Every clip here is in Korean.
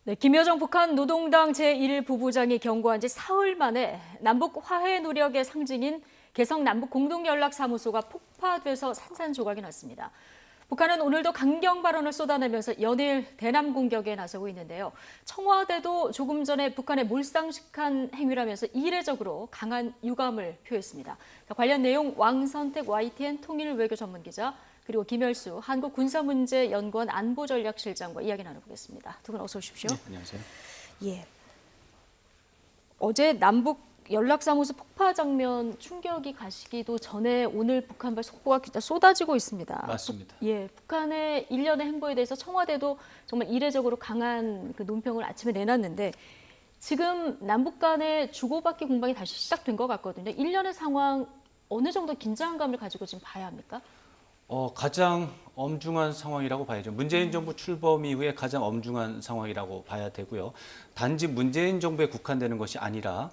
네, 김여정 북한 노동당 제1부부장이 경고한 지 사흘 만에 남북 화해 노력의 상징인 개성 남북 공동연락사무소가 폭파돼서 산산조각이 났습니다. 북한은 오늘도 강경 발언을 쏟아내면서 연일 대남 공격에 나서고 있는데요. 청와대도 조금 전에 북한의 몰상식한 행위라면서 이례적으로 강한 유감을 표했습니다. 관련 내용 왕선택 YTN 통일외교 전문기자 그리고 김열수 한국군사문제연구원 안보전략실장과 이야기 나눠보겠습니다. 두 분 어서 오십시오. 네, 안녕하세요. 예. 어제 남북 연락사무소 폭파 장면 충격이 가시기도 전에 오늘 북한발 속보가 쏟아지고 있습니다. 맞습니다. 북한의 일련의 행보에 대해서 청와대도 정말 이례적으로 강한 그 논평을 아침에 내놨는데 지금 남북 간의 주고받기 공방이 다시 시작된 것 같거든요. 일련의 상황 어느 정도 긴장감을 가지고 지금 봐야 합니까? 가장 엄중한 상황이라고 봐야죠. 문재인 정부 출범 이후에 가장 엄중한 상황이라고 봐야 되고요. 단지 문재인 정부에 국한되는 것이 아니라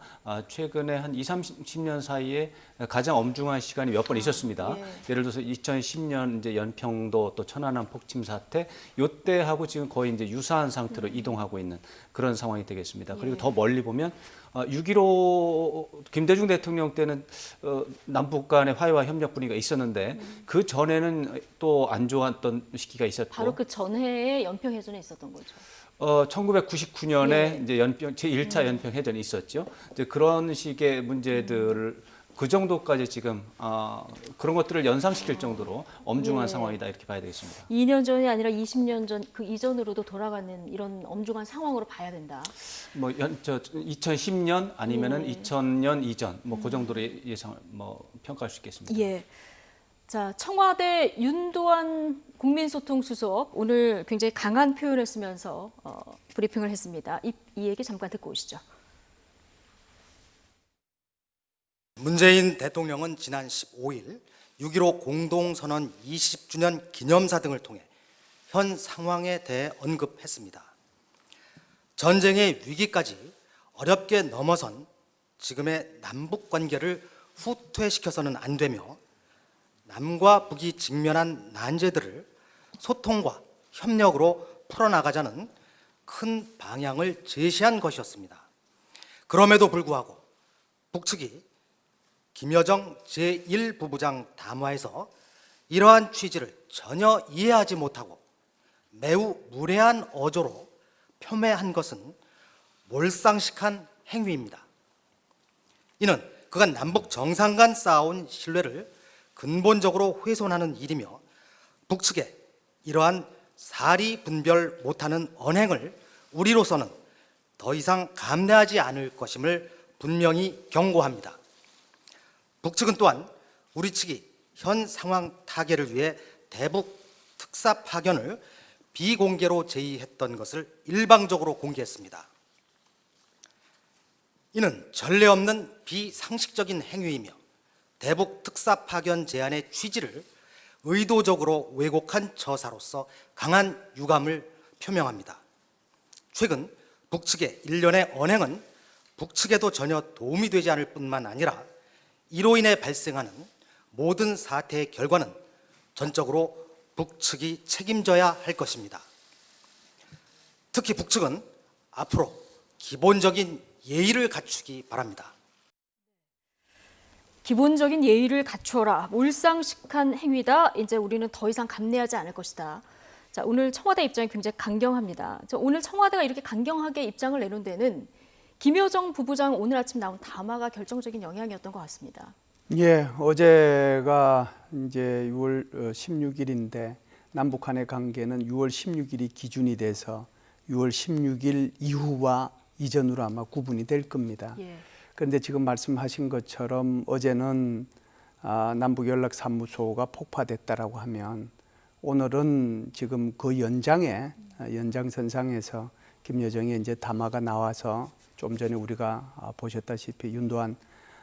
최근에 한 20-30년 사이에 가장 엄중한 시간이 몇 번 있었습니다. 예를 들어서 2010년 이제 연평도 또 천안함 폭침 사태, 요때하고 지금 거의 이제 유사한 상태로 이동하고 있는 그런 상황이 되겠습니다. 그리고 더 멀리 보면 6.15 김대중 대통령 때는 남북 간의 화해와 협력 분위기가 있었는데 그 전에는 또 안 좋았던 시기가 있었고 바로 그 전해에 연평해전에 있었던 거죠. 1999년에 이제 제1차 연평해전이 있었죠. 이제 그런 식의 문제들을 그 정도까지 지금 그런 것들을 연상시킬 정도로 엄중한 상황이다 이렇게 봐야 되겠습니다. 2년 전이 아니라 20년 전 그 이전으로도 돌아가는 이런 엄중한 상황으로 봐야 된다. 2010년 아니면은 2000년 이전 그 정도로 예상 평가할 수 있겠습니다. 예. 자, 청와대 윤도한 국민소통수석 오늘 굉장히 강한 표현을 쓰면서 브리핑을 했습니다. 이 얘기 잠깐 듣고 오시죠. 문재인 대통령은 지난 15일 6.15 공동선언 20주년 기념사 등을 통해 현 상황에 대해 언급했습니다. 전쟁의 위기까지 어렵게 넘어선 지금의 남북 관계를 후퇴시켜서는 안 되며 남과 북이 직면한 난제들을 소통과 협력으로 풀어나가자는 큰 방향을 제시한 것이었습니다. 그럼에도 불구하고 북측이 김여정 제1부부장 담화에서 이러한 취지를 전혀 이해하지 못하고 매우 무례한 어조로 폄훼한 것은 몰상식한 행위입니다. 이는 그간 남북 정상 간 쌓아온 신뢰를 근본적으로 훼손하는 일이며 북측에 이러한 사리 분별 못하는 언행을 우리로서는 더 이상 감내하지 않을 것임을 분명히 경고합니다. 북측은 또한 우리 측이 현 상황 타개를 위해 대북 특사 파견을 비공개로 제의했던 것을 일방적으로 공개했습니다. 이는 전례 없는 비상식적인 행위이며 대북 특사 파견 제안의 취지를 의도적으로 왜곡한 처사로서 강한 유감을 표명합니다. 최근 북측의 일련의 언행은 북측에도 전혀 도움이 되지 않을 뿐만 아니라 이로 인해 발생하는 모든 사태의 결과는 전적으로 북측이 책임져야 할 것입니다. 특히 북측은 앞으로 기본적인 예의를 갖추기 바랍니다. 기본적인 예의를 갖춰라. 몰상식한 행위다. 이제 우리는 더 이상 감내하지 않을 것이다. 자, 오늘 청와대 입장이 굉장히 강경합니다. 오늘 청와대가 이렇게 강경하게 입장을 내놓은 데는 김여정 부부장 오늘 아침 나온 담화가 결정적인 영향이었던 것 같습니다. 예, 어제가 이제 6월 16일인데 남북 간의 관계는 6월 16일이 기준이 돼서 6월 16일 이후와 이전으로 아마 구분이 될 겁니다. 그런데 지금 말씀하신 것처럼 어제는 남북연락사무소가 폭파됐다라고 하면 오늘은 지금 그 연장선상에서 김여정의 이제 담화가 나와서 좀 전에 우리가 보셨다시피 윤도한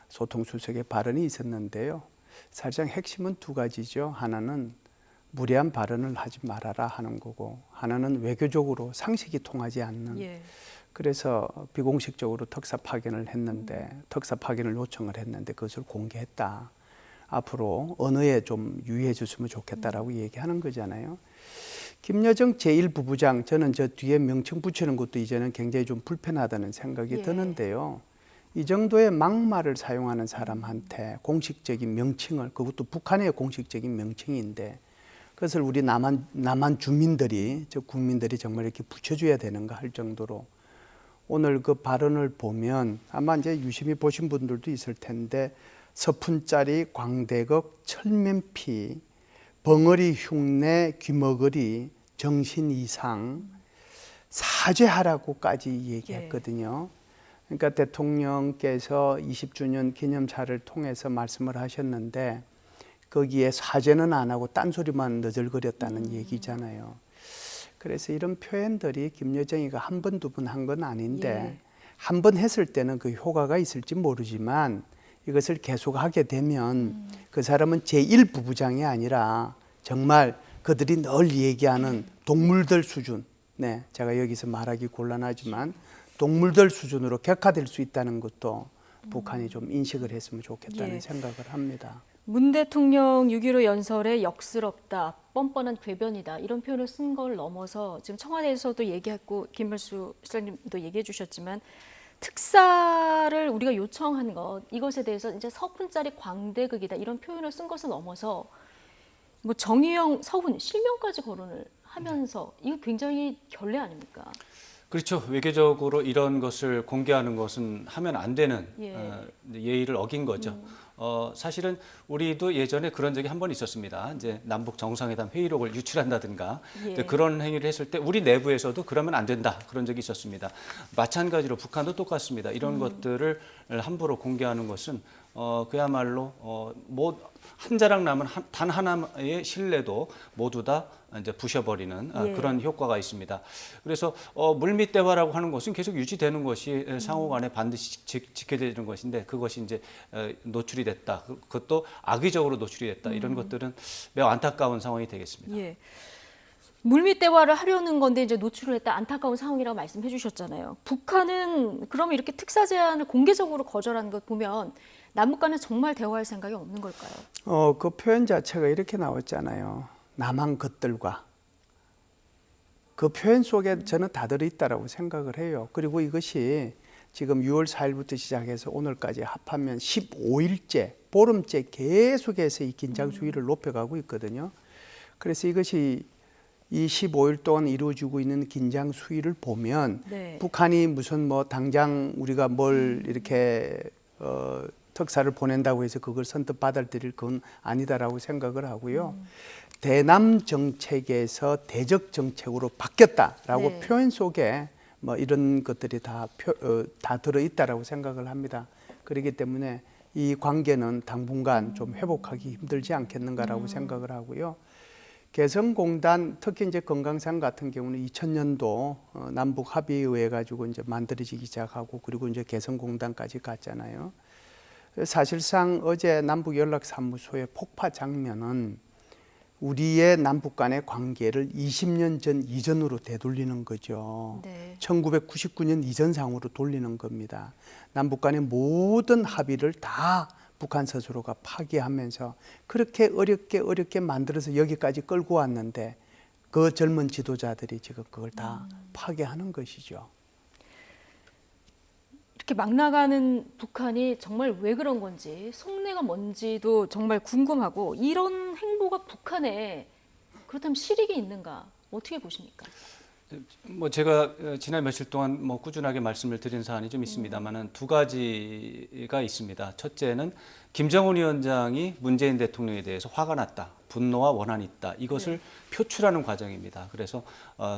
소통수석의 발언이 있었는데요. 사실상 핵심은 두 가지죠. 하나는 무례한 발언을 하지 말아라 하는 거고, 하나는 외교적으로 상식이 통하지 않는. 그래서 비공식적으로 특사 파견을 했는데, 특사 파견을 요청을 했는데 그것을 공개했다. 앞으로 언어에 좀 유의해 줬으면 좋겠다라고 얘기하는 거잖아요. 김여정 제1부부장, 저는 저 뒤에 명칭 붙이는 것도 이제는 굉장히 좀 불편하다는 생각이 예. 드는데요. 이 정도의 막말을 사용하는 사람한테 공식적인 명칭을, 그것도 북한의 공식적인 명칭인데 그것을 우리 남한 주민들이, 저 국민들이 정말 이렇게 붙여줘야 되는가 할 정도로 오늘 그 발언을 보면 아마 이제 유심히 보신 분들도 있을 텐데 서푼짜리, 광대극, 철면피, 벙어리 흉내, 귀머거리, 정신 이상, 사죄하라고까지 얘기했거든요. 그러니까 대통령께서 20주년 기념사를 통해서 말씀을 하셨는데 거기에 사죄는 안 하고 딴소리만 너절거렸다는 얘기잖아요. 그래서 이런 표현들이 김여정이가 한 번, 두 번 한 건 아닌데 한 번 했을 때는 그 효과가 있을지 모르지만 이것을 계속하게 되면 그 사람은 제1부부장이 아니라 정말 그들이 늘 얘기하는 동물들 수준, 네, 제가 여기서 말하기 곤란하지만 동물들 수준으로 격화될 수 있다는 것도 북한이 좀 인식을 했으면 좋겠다는 예. 생각을 합니다. 문 대통령 6.15 연설에 역스럽다, 뻔뻔한 궤변이다 이런 표현을 쓴 걸 넘어서 지금 청와대에서도 얘기했고 김문수 실장님도 얘기해 주셨지만 특사를 우리가 요청한 것 이것에 대해서 이제 서푼짜리 광대극이다 이런 표현을 쓴 것을 넘어서 뭐 정의영, 서훈 실명까지 거론을 하면서 이거 굉장히 결례 아닙니까? 그렇죠. 외교적으로 이런 것을 공개하는 것은 하면 안 되는 예. 예의를 어긴 거죠. 사실은 우리도 예전에 그런 적이 한 번 있었습니다. 이제 남북 정상회담 회의록을 유출한다든가 예. 이제 그런 행위를 했을 때 우리 내부에서도 그러면 안 된다 그런 적이 있었습니다. 마찬가지로 북한도 똑같습니다. 이런 것들을 함부로 공개하는 것은 그야말로 뭐 한 자락 남은 단 하나의 신뢰도 모두 다 이제 부셔버리는 예. 그런 효과가 있습니다. 그래서 물밑 대화라고 하는 것은 계속 유지되는 것이 상호간에 반드시 지켜야 되는 것인데 그것이 이제 노출이 됐다. 그것도 악의적으로 노출이 됐다. 이런 것들은 매우 안타까운 상황이 되겠습니다. 예. 물밑 대화를 하려는 건데 이제 노출을 했다 안타까운 상황이라고 말씀해 주셨잖아요. 북한은 그러면 이렇게 특사 제안을 공개적으로 거절하는 것 보면 남북 간에 정말 대화할 생각이 없는 걸까요? 그 표현 자체가 이렇게 나왔잖아요. 남한 것들과. 그 표현 속에 저는 다 들어있다라고 생각을 해요. 그리고 이것이 지금 6월 4일부터 시작해서 오늘까지 합하면 15일째, 보름째 계속해서 이 긴장 수위를 높여가고 있거든요. 그래서 이것이 이 15일 동안 이루어지고 있는 긴장 수위를 보면 네. 북한이 무슨 뭐 당장 우리가 뭘 이렇게 특사를 보낸다고 해서 그걸 선뜻 받아들일 건 아니다라고 생각을 하고요. 대남 정책에서 대적 정책으로 바뀌었다라고 네. 표현 속에 뭐 이런 것들이 다 들어있다라고 생각을 합니다. 그렇기 때문에 이 관계는 당분간 좀 회복하기 힘들지 않겠는가라고 생각을 하고요. 개성공단 특히 이제 금강산 같은 경우는 2000년도 남북 합의에 의해 가지고 이제 만들어지기 시작하고 그리고 이제 개성공단까지 갔잖아요. 사실상 어제 남북연락사무소의 폭파 장면은 우리의 남북 간의 관계를 20년 전 이전으로 되돌리는 거죠. 네. 1999년 이전 상으로 돌리는 겁니다. 남북 간의 모든 합의를 다 북한 스스로가 파기하면서 그렇게 어렵게 만들어서 여기까지 끌고 왔는데 그 젊은 지도자들이 지금 그걸 다 파괴하는 것이죠. 이렇게 막 나가는 북한이 정말 왜 그런 건지 속내가 뭔지도 정말 궁금하고 이런 행보가 북한에 그렇다면 실익이 있는가 어떻게 보십니까? 뭐 제가 지난 며칠 동안 뭐 꾸준하게 말씀을 드린 사안이 좀 있습니다만은 두 가지가 있습니다. 첫째는 김정은 위원장이 문재인 대통령에 대해서 화가 났다, 분노와 원한이 있다. 이것을 표출하는 과정입니다. 그래서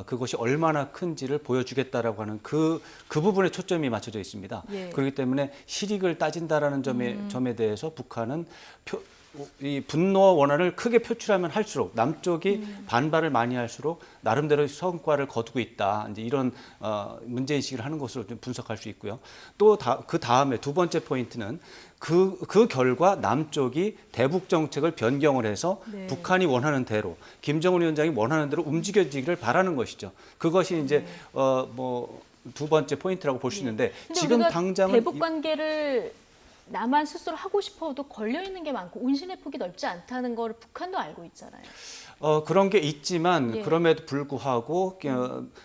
그것이 얼마나 큰지를 보여주겠다라고 하는 그 부분에 초점이 맞춰져 있습니다. 예. 그렇기 때문에 실익을 따진다라는 점에 대해서 북한은 이 분노와 원한을 크게 표출하면 할수록 남쪽이 반발을 많이 할수록 나름대로 성과를 거두고 있다. 이제 이런 문제 인식을 하는 것으로 좀 분석할 수 있고요. 또 그 다음에 두 번째 포인트는 그 결과 남쪽이 대북 정책을 변경을 해서 네. 북한이 원하는 대로 김정은 위원장이 원하는 대로 움직여지기를 바라는 것이죠. 그것이 이제 뭐 두 번째 포인트라고 볼 수 있는데 근데 지금 우리가 당장은 대북 관계를 남한 스스로 하고 싶어도 걸려 있는 게 많고 운신의 폭이 넓지 않다는 걸 북한도 알고 있잖아요. 그런 게 있지만 예. 그럼에도 불구하고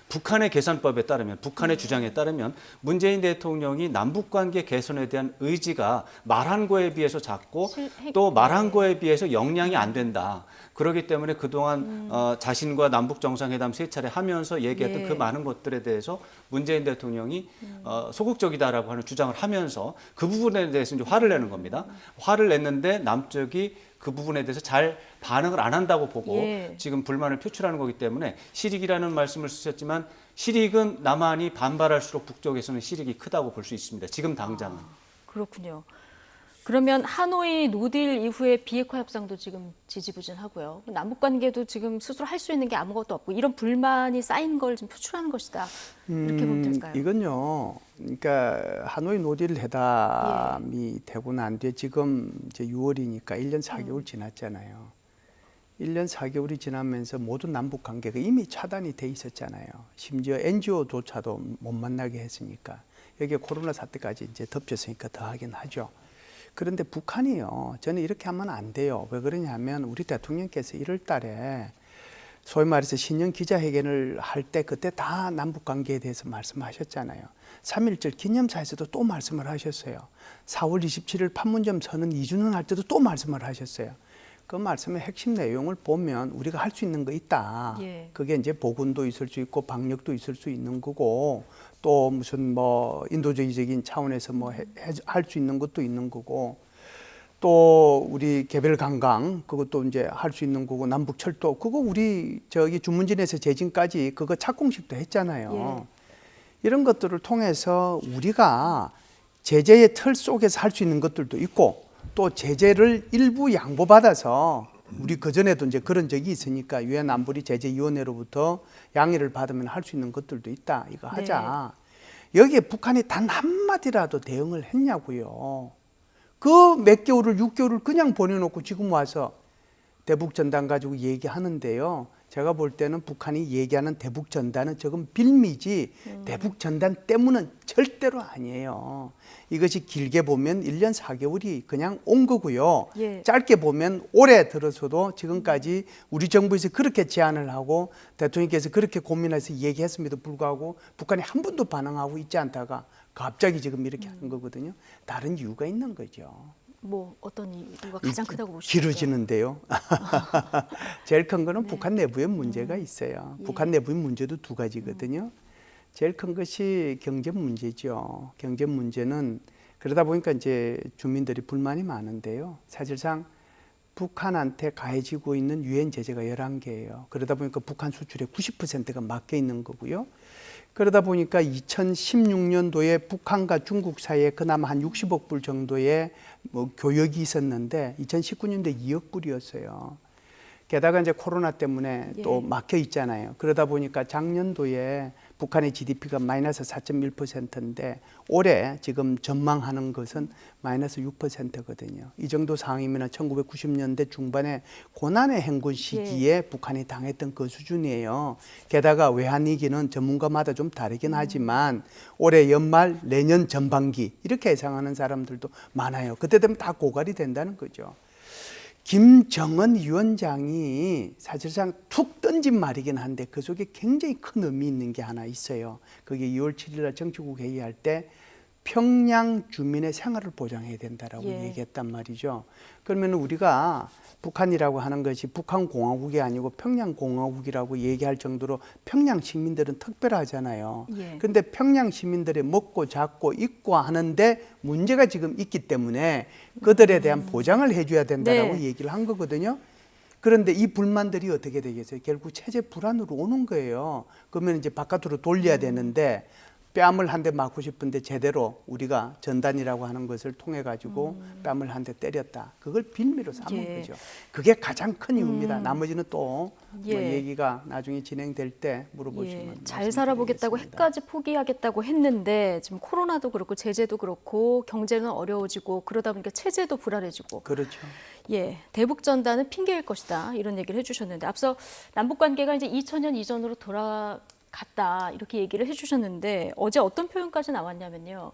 북한의 개선법에 따르면 북한의 주장에 따르면 문재인 대통령이 남북관계 개선에 대한 의지가 말한 거에 비해서 작고 또 말한 거에 비해서 역량이 안 된다. 그렇기 때문에 그동안 자신과 남북 정상회담 3차례 하면서 얘기했던 예. 그 많은 것들에 대해서 문재인 대통령이 소극적이다라고 하는 주장을 하면서 그 부분에 대해서 이제 화를 내는 겁니다. 화를 냈는데 남쪽이 그 부분에 대해서 잘 반응을 안 한다고 보고 예. 지금 불만을 표출하는 거기 때문에 실익이라는 말씀을 쓰셨지만 실익은 남한이 반발할수록 북쪽에서는 실익이 크다고 볼 수 있습니다. 지금 당장은. 그렇군요. 그러면 하노이 노딜 이후에 비핵화 협상도 지금 지지부진하고요. 남북 관계도 지금 스스로 할 수 있는 게 아무것도 없고 이런 불만이 쌓인 걸 좀 표출하는 것이다. 이렇게 보면 될까요? 이건요. 그러니까 하노이 노딜 회담이 되고 난 뒤에 지금 이제 6월이니까 1년 4개월 지났잖아요. 1년 4개월이 지나면서 모든 남북 관계가 이미 차단이 돼 있었잖아요. 심지어 NGO조차도 못 만나게 했으니까. 여기에 코로나 사태까지 이제 덮쳤으니까 더 하긴 하죠. 그런데 북한이요. 저는 이렇게 하면 안 돼요. 왜 그러냐면 우리 대통령께서 1월 달에 소위 말해서 신년 기자회견을 할 때 그때 다 남북 관계에 대해서 말씀하셨잖아요. 3.1절 기념사에서도 또 말씀을 하셨어요. 4월 27일 판문점 선언 2주년 할 때도 또 말씀을 하셨어요. 그 말씀의 핵심 내용을 보면 우리가 할 수 있는 거 있다. 예. 그게 이제 보건도 있을 수 있고 방역도 있을 수 있는 거고 또 무슨 뭐 인도주의적인 차원에서 뭐 할 수 있는 것도 있는 거고 또 우리 개별 관광 그것도 이제 할 수 있는 거고 남북 철도 그거 우리 저기 주문진에서 제진까지 그거 착공식도 했잖아요. 이런 것들을 통해서 우리가 제재의 틀 속에서 할 수 있는 것들도 있고 또 제재를 일부 양보받아서 우리 그전에도 이제 그런 적이 있으니까 유엔 안보리 제재위원회로부터 양해를 받으면 할 수 있는 것들도 있다. 이거 하자. 여기에 북한이 단 한마디라도 대응을 했냐고요. 그 몇 개월을 6개월을 그냥 보내놓고 지금 와서 대북전단 가지고 얘기하는데요. 제가 볼 때는 북한이 얘기하는 대북전단은 조금 빌미지 대북전단 때문은 절대로 아니에요. 이것이 길게 보면 1년 4개월이 그냥 온 거고요. 예. 짧게 보면 올해 들어서도 지금까지 우리 정부에서 그렇게 제안을 하고 대통령께서 그렇게 고민해서 얘기했음에도 불구하고 북한이 한 번도 반응하고 있지 않다가 갑자기 지금 이렇게 하는 거거든요. 다른 이유가 있는 거죠. 뭐 어떤 이유가 가장 크다고 보시죠? 길어지는데요. 제일 큰 거는 북한 내부의 문제가 있어요. 북한 내부의 문제도 두 가지거든요. 제일 큰 것이 경제 문제죠. 경제 문제는 그러다 보니까 이제 주민들이 불만이 많은데요. 사실상 북한한테 가해지고 있는 유엔 제재가 11개예요. 그러다 보니까 북한 수출의 90%가 막혀 있는 거고요. 그러다 보니까 2016년도에 북한과 중국 사이에 그나마 한 60억 불 정도의 뭐 교역이 있었는데 2019년도에 2억 불이었어요. 게다가 이제 코로나 때문에 또 막혀 있잖아요. 그러다 보니까 작년도에 북한의 GDP가 마이너스 4.1%인데 올해 지금 전망하는 것은 마이너스 6%거든요. 이 정도 상황이면 1990년대 중반에 고난의 행군 시기에 북한이 당했던 그 수준이에요. 게다가 외환위기는 전문가마다 좀 다르긴 하지만 올해 연말, 내년 전반기 이렇게 예상하는 사람들도 많아요. 그때 되면 다 고갈이 된다는 거죠. 김정은 위원장이 사실상 툭 던진 말이긴 한데 그 속에 굉장히 큰 의미 있는 게 하나 있어요. 그게 2월 7일 날 정치국 회의할 때 평양 주민의 생활을 보장해야 된다라고 얘기했단 말이죠. 그러면 우리가 북한이라고 하는 것이 북한공화국이 아니고 평양공화국이라고 얘기할 정도로 평양 시민들은 특별하잖아요. 그런데 평양 시민들의 먹고 잡고 입고 하는데 문제가 지금 있기 때문에 그들에 대한 보장을 해줘야 된다라고 얘기를 한 거거든요. 그런데 이 불만들이 어떻게 되겠어요? 결국 체제 불안으로 오는 거예요. 그러면 이제 바깥으로 돌려야 되는데 뺨을 한 대 맞고 싶은데 제대로 우리가 전단이라고 하는 것을 통해 가지고 뺨을 한 대 때렸다. 그걸 빌미로 삼은 거죠. 그게 가장 큰 이유입니다. 나머지는 또 뭐 얘기가 나중에 진행될 때 물어보시면 잘 살아보겠다고 핵까지 포기하겠다고 했는데 지금 코로나도 그렇고 제재도 그렇고 경제는 어려워지고 그러다 보니까 체제도 불안해지고. 그렇죠. 대북 전단은 핑계일 것이다 이런 얘기를 해주셨는데 앞서 남북 관계가 이제 2000년 이전으로 돌아갔다 이렇게 얘기를 해주셨는데 어제 어떤 표현까지 나왔냐면요.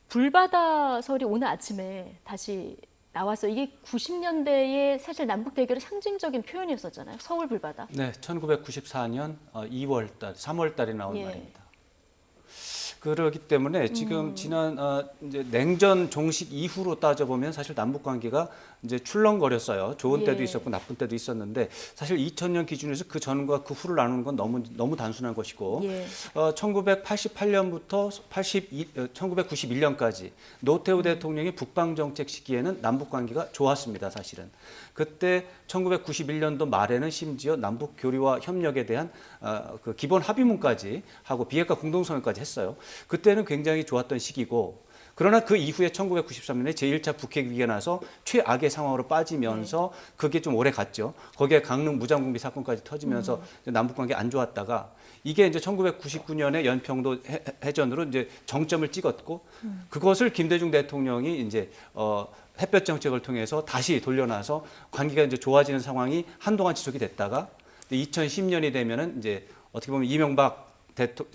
불바다설이 오늘 아침에 다시 나와서 이게 90년대의 사실 남북 대결의 상징적인 표현이었었잖아요. 서울 불바다. 네, 1994년 2월 달, 3월 달에 나온 예. 말입니다. 그렇기 때문에 지금 지난 이제 냉전 종식 이후로 따져보면 사실 남북 관계가 이제 출렁거렸어요. 좋은 때도 예. 있었고 나쁜 때도 있었는데 사실 2000년 기준에서 그 전과 그 후를 나누는 건 너무 단순한 것이고 예. 1988년부터 1991년까지 노태우 대통령의 북방 정책 시기에는 남북 관계가 좋았습니다. 사실은 그때 1991년도 말에는 심지어 남북 교류와 협력에 대한 그 기본 합의문까지 하고 비핵화 공동성명까지 했어요. 그때는 굉장히 좋았던 시기고 그러나 그 이후에 1993년에 제1차 북핵 위기가 나서 최악의 상황으로 빠지면서 그게 좀 오래 갔죠. 거기에 강릉 무장공비 사건까지 터지면서 남북 관계 안 좋았다가 이게 이제 1999년에 연평도 해전으로 이제 정점을 찍었고 그것을 김대중 대통령이 이제 햇볕 정책을 통해서 다시 돌려놔서 관계가 이제 좋아지는 상황이 한동안 지속이 됐다가 2010년이 되면은 이제 어떻게 보면 이명박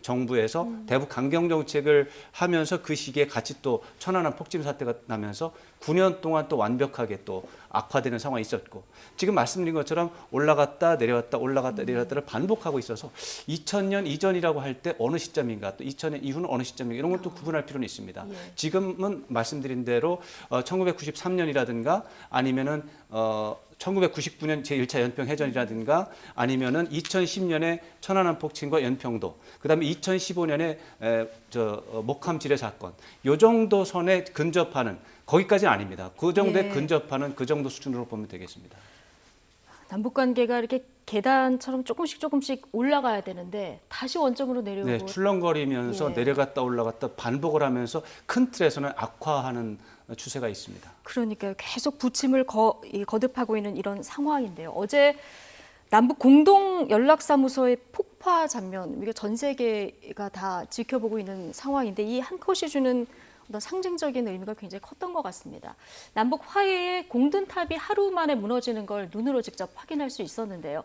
정부에서 대북 강경 정책을 하면서 그 시기에 같이 또 천안함 폭침 사태가 나면서 9년 동안 또 완벽하게 또 악화되는 상황이 있었고 지금 말씀드린 것처럼 올라갔다 내려왔다 올라갔다 내려왔다를 반복하고 있어서 2000년 이전이라고 할 때 어느 시점인가 또 2000년 이후는 어느 시점인가 이런 걸 또 구분할 필요는 있습니다. 지금은 말씀드린 대로 1993년이라든가 아니면은 1999년 제1차 연평 해전이라든가 아니면은 2010년에 천안함 폭침과 연평도, 그다음에 2015년에 목함 지뢰 사건, 요 정도 선에 근접하는 거기까지는 아닙니다. 그 정도에 예. 근접하는 그 정도 수준으로 보면 되겠습니다. 남북 관계가 이렇게 계단처럼 조금씩 올라가야 되는데 다시 원점으로 내려오고 네, 출렁거리면서 예. 내려갔다 올라갔다 반복을 하면서 큰 틀에서는 악화하는 추세가 있습니다. 그러니까요. 계속 부침을 거듭하고 있는 이런 상황인데요. 어제 남북 공동 연락사무소의 폭파 장면, 이게 전 세계가 다 지켜보고 있는 상황인데 이 한 컷이 주는 어떤 상징적인 의미가 굉장히 컸던 것 같습니다. 남북 화해의 공든탑이 하루 만에 무너지는 걸 눈으로 직접 확인할 수 있었는데요.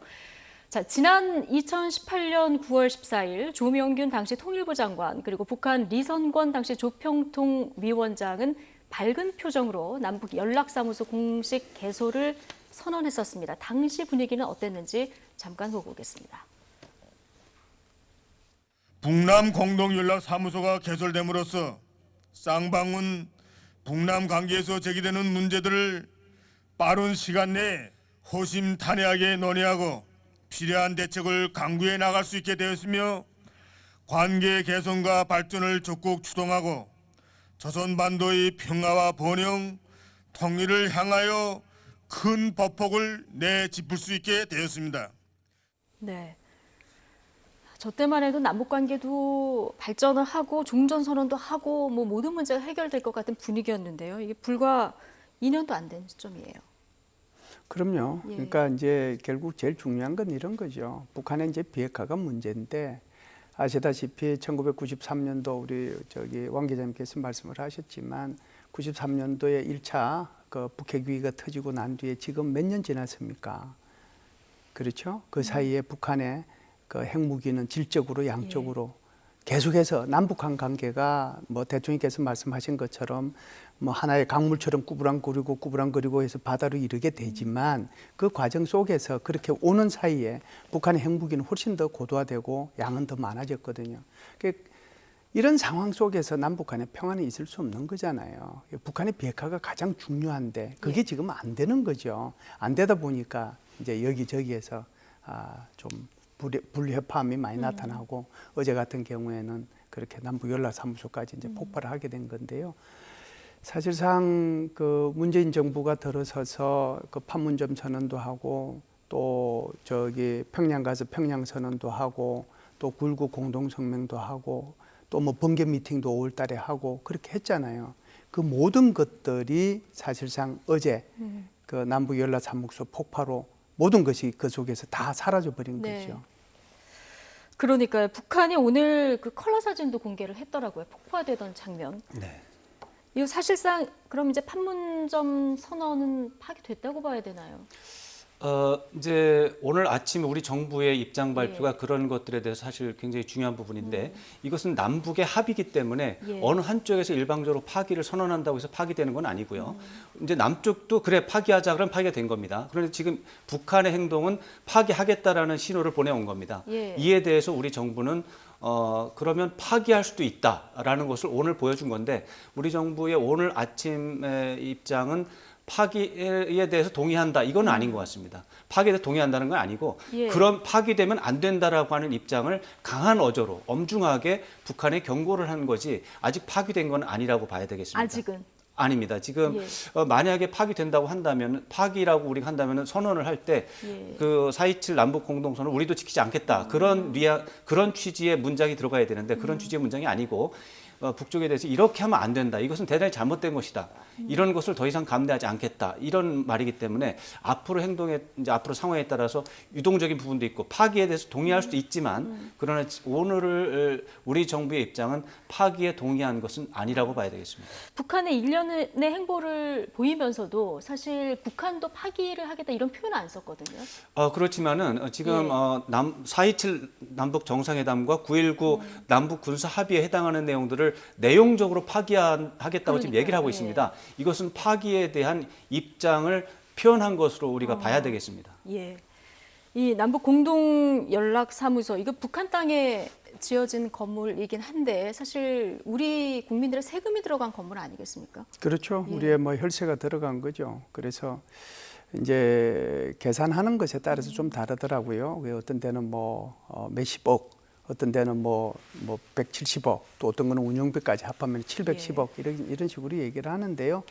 자, 지난 2018년 9월 14일 조명균 당시 통일부 장관 그리고 북한 리선권 당시 조평통 위원장은 밝은 표정으로 남북 연락사무소 공식 개소를 선언했었습니다. 당시 분위기는 어땠는지 잠깐 보고 오겠습니다. 북남 공동연락사무소가 개설됨으로써 쌍방은 북남 관계에서 제기되는 문제들을 빠른 시간 내에 호심탄회하게 논의하고 필요한 대책을 강구해 나갈 수 있게 되었으며 관계 개선과 발전을 적극 추동하고 조선반도의 평화와 번영, 통일을 향하여 큰 보폭을 내짚을 수 있게 되었습니다. 네. 저 때만 해도 남북 관계도 발전을 하고 종전선언도 하고 뭐 모든 문제가 해결될 것 같은 분위기였는데요. 이게 불과 2년도 안 된 시점이에요. 그럼요. 예. 그러니까 이제 결국 제일 중요한 건 이런 거죠. 북한의 이제 비핵화가 문제인데 아시다시피 1993년도 우리 왕 기자님께서 말씀을 하셨지만 93년도에 1차 그 북핵 위기가 터지고 난 뒤에 지금 몇 년 지났습니까? 그렇죠? 그 사이에 북한의 그 핵무기는 질적으로 양적으로 계속해서 남북한 관계가 뭐 대통령께서 말씀하신 것처럼 뭐 하나의 강물처럼 꾸부랑거리고 해서 바다로 이르게 되지만 그 과정 속에서 그렇게 오는 사이에 북한의 핵무기는 훨씬 더 고도화되고 양은 더 많아졌거든요. 이런 상황 속에서 남북 간의 평화는 있을 수 없는 거잖아요. 북한의 비핵화가 가장 중요한데 그게 지금 안 되는 거죠. 안 되다 보니까 이제 여기저기에서 좀 불협화음이 많이 나타나고 어제 같은 경우에는 그렇게 남북 연락사무소까지 이제 폭발을 하게 된 건데요. 사실상 그 문재인 정부가 들어서서 그 판문점 선언도 하고 또 저기 평양 가서 평양 선언도 하고 또 9.19 공동성명도 하고 또 뭐 번개 미팅도 5월 달에 하고 그렇게 했잖아요. 그 모든 것들이 사실상 어제 그 남북 연락사무소 폭파로 모든 것이 그 속에서 다 사라져 버린 거죠. 그러니까요. 북한이 오늘 그 컬러 사진도 공개를 했더라고요. 폭파되던 장면. 네. 이거 사실상 그럼 이제 판문점 선언은 파기됐다고 봐야 되나요? 이제 오늘 아침 우리 정부의 입장 발표가 그런 것들에 대해서 사실 굉장히 중요한 부분인데 이것은 남북의 합의이기 때문에 어느 한쪽에서 일방적으로 파기를 선언한다고 해서 파기되는 건 아니고요. 이제 남쪽도 그래 파기하자 그러면 파기가 된 겁니다. 그런데 지금 북한의 행동은 파기하겠다라는 신호를 보내온 겁니다. 이에 대해서 우리 정부는 그러면 파기할 수도 있다라는 것을 오늘 보여준 건데 우리 정부의 오늘 아침의 입장은 파기에 대해서 동의한다. 이건 아닌 것 같습니다. 파기에 대해서 동의한다는 건 아니고 그런 파기되면 안 된다라고 하는 입장을 강한 어조로 엄중하게 북한에 경고를 한 거지 아직 파기된 건 아니라고 봐야 되겠습니다. 아직은. 아닙니다. 지금 만약에 파기된다고 한다면 파기라고 우리가 한다면 선언을 할 때 그 4.27 남북 공동선언 우리도 지키지 않겠다. 그런 취지의 문장이 들어가야 되는데 그런 취지의 문장이 아니고 북쪽에 대해서 이렇게 하면 안 된다. 이것은 대단히 잘못된 것이다. 이런 것을 더 이상 감내하지 않겠다. 이런 말이기 때문에 앞으로 앞으로 상황에 따라서 유동적인 부분도 있고 파기에 대해서 동의할 수도 있지만 그러나 오늘 우리 정부의 입장은 파기에 동의한 것은 아니라고 봐야 되겠습니다. 북한의 일련의 행보를 보이면서도 사실 북한도 파기를 하겠다 이런 표현을 안 썼거든요. 그렇지만은 지금 4.27 남북 정상회담과 9.19 남북 군사 합의에 해당하는 내용들을 내용적으로 파기하겠다고 지금 얘기를 하고 있습니다. 이것은 파기에 대한 입장을 표현한 것으로 우리가 봐야 되겠습니다. 예. 이 남북 공동 연락 사무소 이거 북한 땅에 지어진 건물이긴 한데 사실 우리 국민들의 세금이 들어간 건물 아니겠습니까? 그렇죠. 우리의 뭐 혈세가 들어간 거죠. 그래서 이제 계산하는 것에 따라서 좀 다르더라고요. 왜 어떤 데는 뭐 몇십억, 어떤 데는 뭐 170억, 또 어떤 거는 운영비까지 합하면 710억 이런 식으로 얘기를 하는데요.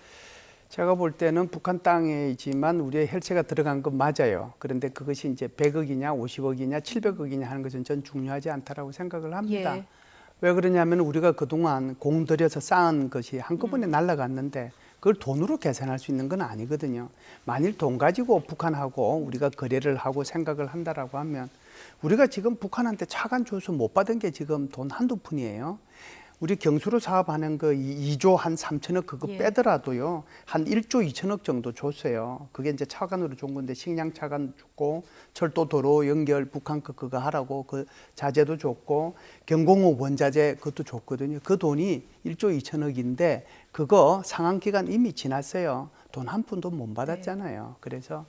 제가 볼 때는 북한 땅이지만 우리의 혈세가 들어간 건 맞아요. 그런데 그것이 이제 100억이냐, 50억이냐, 700억이냐 하는 것은 전 중요하지 않다라고 생각을 합니다. 왜 그러냐면 우리가 그동안 공들여서 쌓은 것이 한꺼번에 날아갔는데 그걸 돈으로 계산할 수 있는 건 아니거든요. 만일 돈 가지고 북한하고 우리가 거래를 하고 생각을 한다라고 하면 우리가 지금 북한한테 차관 줘서 못 받은 게 지금 돈 한두 푼이에요. 우리 경수로 사업하는 거 2조 한 3천억 그거 빼더라도요. 한 1조 2천억 정도 줬어요. 그게 이제 차관으로 준 건데 식량 차관 줬고 철도 도로 연결 북한 거 그거 하라고 그 자재도 줬고 경공업 원자재 그것도 줬거든요. 그 돈이 1조 2천억인데 그거 상환 기간 이미 지났어요. 돈 한 푼도 못 받았잖아요. 그래서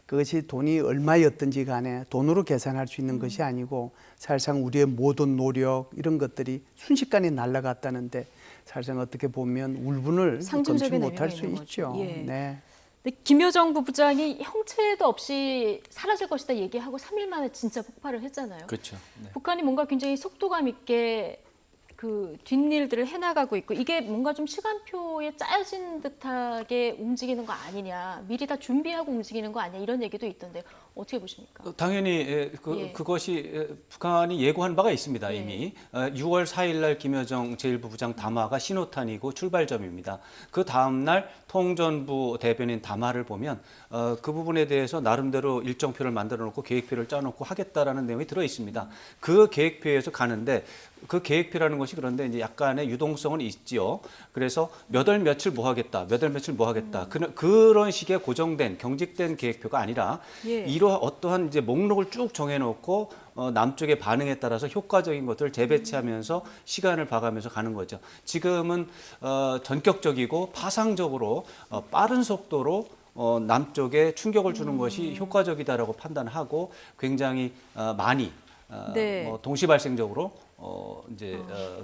그것이 돈이 얼마였든지 간에 돈으로 계산할 수 있는 것이 아니고 사실상 우리의 모든 노력 이런 것들이 순식간에 날아갔다는데 사실상 어떻게 보면 울분을 금치 못할 수 있죠. 네. 근데 김여정 부부장이 형체도 없이 사라질 것이다 얘기하고 3일 만에 진짜 폭발을 했잖아요. 그렇죠. 네. 북한이 뭔가 굉장히 속도감 있게 그 뒷일들을 해나가고 있고 이게 뭔가 좀 시간표에 짜여진 듯하게 움직이는 거 아니냐, 미리 다 준비하고 움직이는 거 아니냐 이런 얘기도 있던데 어떻게 보십니까? 당연히 그것이 북한이 예고한 바가 있습니다. 이미 6월 4일 날 김여정 제1부부장 담화가 신호탄이고 출발점입니다. 그 다음 날 통전부 대변인 담화를 보면 그 부분에 대해서 나름대로 일정표를 만들어 놓고 계획표를 짜놓고 하겠다라는 내용이 들어 있습니다. 그 계획표에서 가는데 그 계획표라는 것이 그런데 이제 약간의 유동성은 있지요. 그래서 몇 월 며칠 뭐 하겠다, 몇 월 며칠 뭐 하겠다. 그런 식의 고정된 경직된 계획표가 아니라 이러한 어떠한 이제 목록을 쭉 정해놓고 남쪽의 반응에 따라서 효과적인 것들을 재배치하면서 시간을 봐가면서 가는 거죠. 지금은 전격적이고 파상적으로 빠른 속도로 남쪽에 충격을 주는 것이 효과적이다라고 판단하고 굉장히 많이 동시발생적으로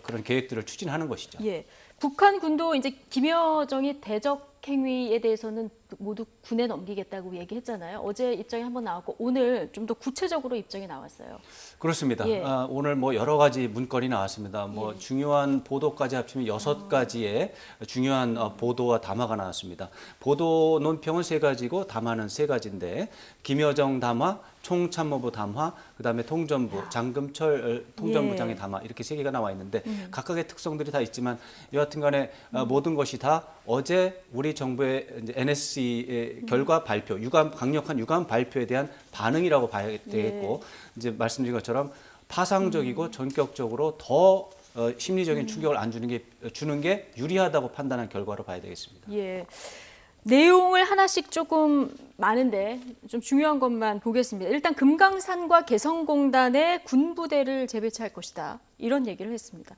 그런 계획들을 추진하는 것이죠. 예. 북한 군도 이제 김여정이 대적 행위에 대해서는 모두 군에 넘기겠다고 얘기했잖아요. 어제 입장이 한번 나왔고 오늘 좀 더 구체적으로 입장이 나왔어요. 그렇습니다. 오늘 뭐 여러 가지 문건이 나왔습니다. 뭐 중요한 보도까지 합치면 6가지의 중요한 보도와 담화가 나왔습니다. 보도 논평은 3가지고 담화는 3가지인데 김여정 담화, 총참모부 담화, 그다음에 통전부 장금철 통전부장의 담화 이렇게 3개가 나와 있는데 각각의 특성들이 다 있지만 여하튼간에 모든 것이 다 어제 우리 정부의 이제 NSC의 결과 발표, 강력한 유감 발표에 대한 반응이라고 봐야 되겠고 이제 말씀드린 것처럼 파상적이고 전격적으로 더 심리적인 충격을 안 주는 게 유리하다고 판단한 결과로 봐야 되겠습니다. 예. 내용을 하나씩 조금 많은데 좀 중요한 것만 보겠습니다. 일단 금강산과 개성공단에 군부대를 재배치할 것이다. 이런 얘기를 했습니다.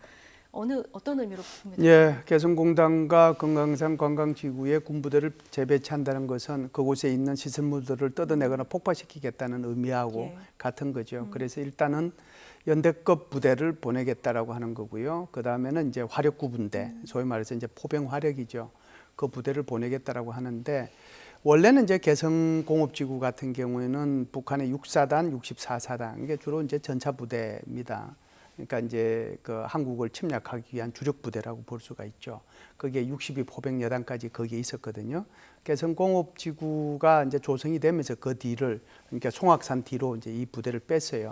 어떤 의미로 봅니다. 예, 개성공단과 금강산 관광지구에 군부대를 재배치한다는 것은 그곳에 있는 시설물들을 뜯어내거나 폭파시키겠다는 의미하고 예. 같은 거죠. 그래서 일단은 연대급 부대를 보내겠다라고 하는 거고요. 그 다음에는 이제 화력구 분대, 소위 말해서 이제 포병 화력이죠. 그 부대를 보내겠다라고 하는데 원래는 이제 개성공업지구 같은 경우에는 북한의 6사단, 64사단 이게 주로 이제 전차 부대입니다. 그러니까 이제 그 한국을 침략하기 위한 주력 부대라고 볼 수가 있죠. 그게 62 포병 여단까지 거기에 있었거든요. 개성공업지구가 이제 조성이 되면서 그 뒤를 그러니까 송악산 뒤로 이제 이 부대를 뺐어요.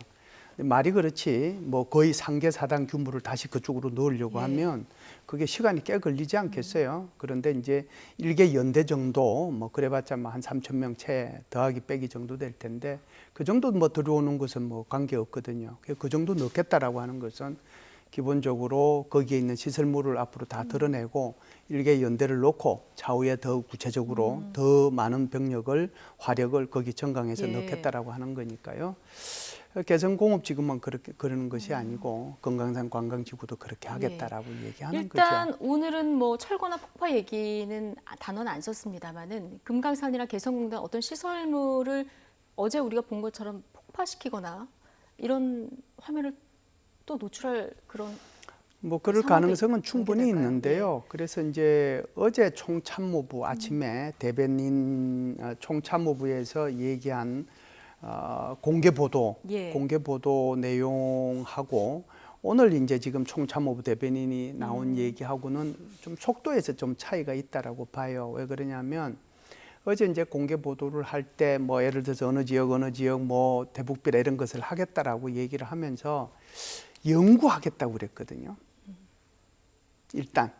말이 그렇지 뭐 거의 상계 사단 규모를 다시 그쪽으로 넣으려고 하면 그게 시간이 꽤 걸리지 않겠어요. 그런데 이제 일개 연대 정도 뭐 그래봤자 뭐 한 3,000명 채 더하기 빼기 정도 될 텐데 그 정도 뭐 들어오는 것은 뭐 관계 없거든요. 그 정도 넣겠다라고 하는 것은 기본적으로 거기에 있는 시설물을 앞으로 다 드러내고 일개 연대를 놓고 차후에 더 구체적으로 더 많은 병력을 화력을 거기 전강에서 넣겠다라고 하는 거니까요. 개성공업지구만 그렇게 그러는 것이 아니고 금강산 관광지구도 그렇게 하겠다라고 얘기하는 일단 거죠. 오늘은 뭐 철거나 폭파 얘기는 단어는 안 썼습니다만은 금강산이나 개성공단 어떤 시설물을 어제 우리가 본 것처럼 폭파시키거나 이런 화면을 또 노출할 그런 뭐 그럴 상황도 가능성은 충분히 전개될까요? 있는데요. 그래서 이제 어제 총참모부 아침에 대변인 총참모부에서 얘기한 공개 보도 내용하고 오늘 이제 지금 총참모부 대변인이 나온 얘기하고는 좀 속도에서 좀 차이가 있다라고 봐요. 왜 그러냐면 어제 이제 공개 보도를 할 때 뭐 예를 들어서 어느 지역 뭐 대북비라 이런 것을 하겠다라고 얘기를 하면서 연구하겠다고 그랬거든요. 일단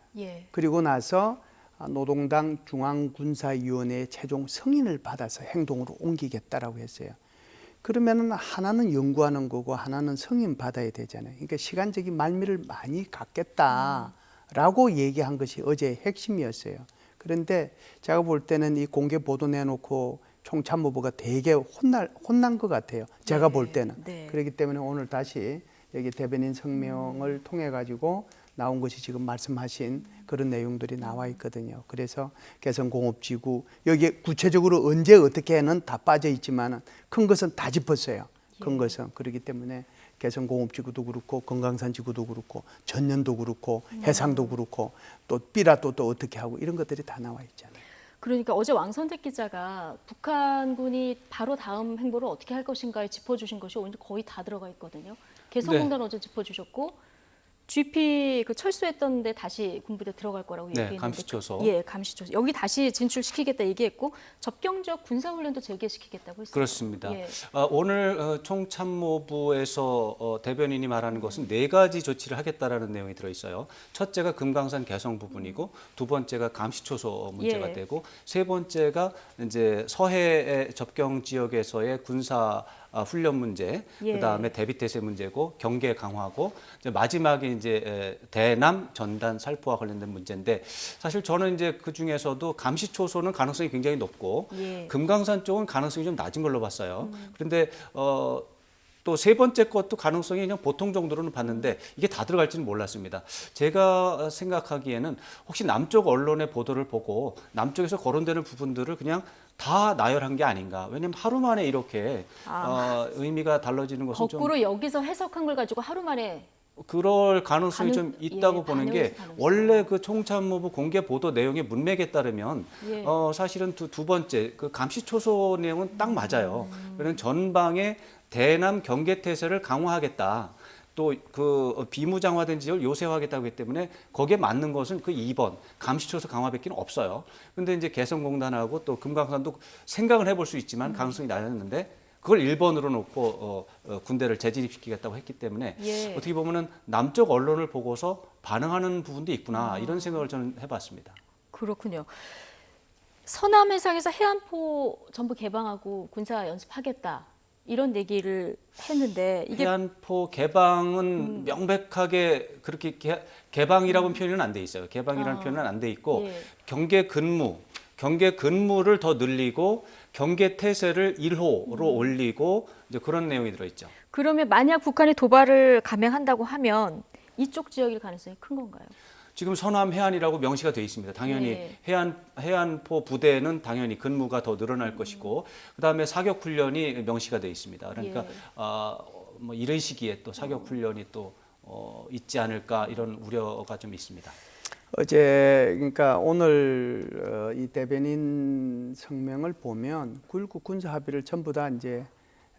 그리고 나서 노동당 중앙군사위원회의 최종 승인을 받아서 행동으로 옮기겠다라고 했어요. 그러면은 하나는 연구하는 거고 하나는 승인 받아야 되잖아요. 그러니까 시간적인 말미를 많이 갖겠다라고 얘기한 것이 어제 핵심이었어요. 그런데 제가 볼 때는 이 공개 보도 내놓고 총참모부가 되게 혼난 것 같아요. 제가 볼 때는. 그렇기 때문에 오늘 다시 여기 대변인 성명을 통해 가지고 나온 것이 지금 말씀하신 그런 내용들이 나와 있거든요. 그래서 개성공업지구 여기에 구체적으로 언제 어떻게는 다 빠져 있지만 큰 것은 다 짚었어요. 큰 것은 그렇기 때문에 개성공업지구도 그렇고 금강산지구도 그렇고 전년도 그렇고 해상도 그렇고 또 삐라 또 어떻게 하고 이런 것들이 다 나와 있잖아요. 그러니까 어제 왕선택 기자가 북한군이 바로 다음 행보를 어떻게 할 것인가에 짚어주신 것이 오늘 거의 다 들어가 있거든요. 개성공단 어제 짚어주셨고 GP 그 철수했던 데 다시 군부대 들어갈 거라고 얘기했는데 감시초소. 감시초소. 여기 다시 진출시키겠다 얘기했고 접경적 군사훈련도 재개시키겠다고 했어요. 그렇습니다. 오늘 총참모부에서 대변인이 말하는 것은 4가지 조치를 하겠다라는 내용이 들어있어요. 첫째가 금강산 개성 부분이고 두 번째가 감시초소 문제가 되고 세 번째가 이제 서해 접경 지역에서의 군사 훈련 문제, 그다음에 대비태세 문제고 경계 강화고 이제 마지막에 이제 대남 전단 살포와 관련된 문제인데 사실 저는 이제 그 중에서도 감시초소는 가능성이 굉장히 높고 금강산 쪽은 가능성이 좀 낮은 걸로 봤어요. 그런데 또 세 번째 것도 가능성이 그냥 보통 정도로는 봤는데 이게 다 들어갈지는 몰랐습니다. 제가 생각하기에는 혹시 남쪽 언론의 보도를 보고 남쪽에서 거론되는 부분들을 그냥 다 나열한 게 아닌가. 왜냐하면 하루 만에 이렇게 의미가 달라지는 것은 거꾸로 좀 여기서 해석한 걸 가지고 하루 만에 그럴 가능성이 좀 있다고 보는 게 원래 그 총참모부 공개 보도 내용의 문맥에 따르면 사실은 두 번째 그 감시초소 내용은 딱 맞아요. 왜냐하면 전방에 대남 경계태세를 강화하겠다. 또 그 비무장화된 지역을 요새화하겠다고 했기 때문에 거기에 맞는 것은 그 2번 감시초소 강화밖에 없어요. 그런데 이제 개성공단하고 또 금강산도 생각을 해볼 수 있지만 가능성이 낮았는데 그걸 1번으로 놓고 군대를 재진입시키겠다고 했기 때문에 어떻게 보면은 남쪽 언론을 보고서 반응하는 부분도 있구나 이런 생각을 저는 해봤습니다. 그렇군요. 서남 해상에서 해안포 전부 개방하고 군사 연습하겠다. 이런 얘기를 했는데 이게 해안포 개방은 명백하게 그렇게 개방이라고는 표현은 안 돼 있어요. 개방이라는 표현은 안 돼 있고 경계 근무, 경계 근무를 더 늘리고 경계 태세를 1호로 올리고 이제 그런 내용이 들어있죠. 그러면 만약 북한이 도발을 감행한다고 하면 이쪽 지역일 가능성이 큰 건가요? 지금 서남 해안이라고 명시가 돼 있습니다. 당연히 네. 해안포 부대는 당연히 근무가 더 늘어날 것이고 그다음에 사격 훈련이 명시가 돼 있습니다. 그러니까 예. 뭐 이런 시기에 또 사격 훈련이 또 있지 않을까 이런 우려가 좀 있습니다. 어제 그러니까 오늘 이 대변인 성명을 보면 9.19 군사 합의를 전부 다 이제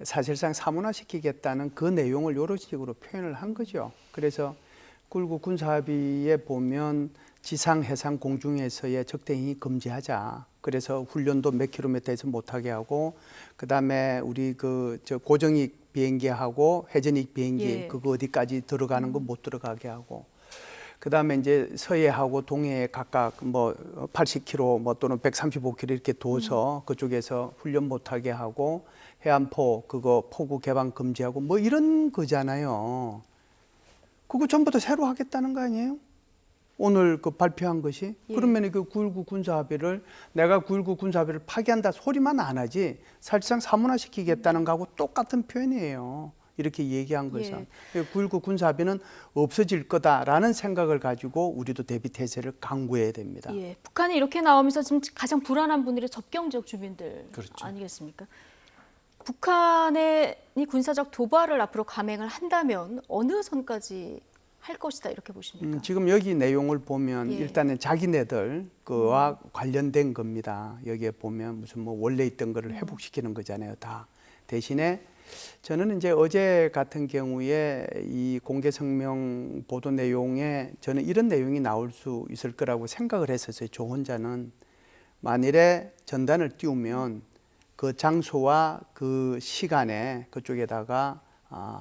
사실상 사문화시키겠다는 그 내용을 이런 식으로 표현을 한 거죠. 그래서 9.19 군사 합의에 보면 지상, 해상, 공중에서의 적대행위 금지하자. 그래서 훈련도 몇 킬로미터에서 못하게 하고, 그 다음에 우리 저 고정익 비행기하고 회전익 비행기 예. 그거 어디까지 들어가는 거 못 들어가게 하고. 그다음에 이제 서해하고 동해에 각각 뭐 80km 뭐 또는 135km 이렇게 둬서 그쪽에서 훈련 못하게 하고 해안포 그거 포구 개방 금지하고 뭐 이런 거잖아요. 그거 전부 다 새로 하겠다는 거 아니에요? 오늘 그 발표한 것이. 예. 그러면 그 9.19 군사 합의를 내가 9.19 군사 합의를 파기한다 소리만 안 하지 사실상 사문화시키겠다는 거하고 똑같은 표현이에요. 이렇게 얘기한 것은. 9.19 군사 합의는 없어질 거다라는 생각을 가지고 우리도 대비 태세를 강구해야 됩니다. 예, 북한이 이렇게 나오면서 지금 가장 불안한 분들이 접경 지역 주민들 그렇죠. 아니겠습니까? 북한의 이 군사적 도발을 앞으로 감행을 한다면 어느 선까지 할 것이다 이렇게 보십니까? 지금 여기 내용을 보면 예. 일단은 자기네들 그와 관련된 겁니다. 여기에 보면 무슨 뭐 원래 있던 거를 회복시키는 거잖아요. 다. 대신에 저는 이제 어제 같은 경우에 이 공개 성명 보도 내용에 저는 이런 내용이 나올 수 있을 거라고 생각을 했었어요. 저 혼자는. 만일에 전단을 띄우면 그 장소와 그 시간에 그쪽에다가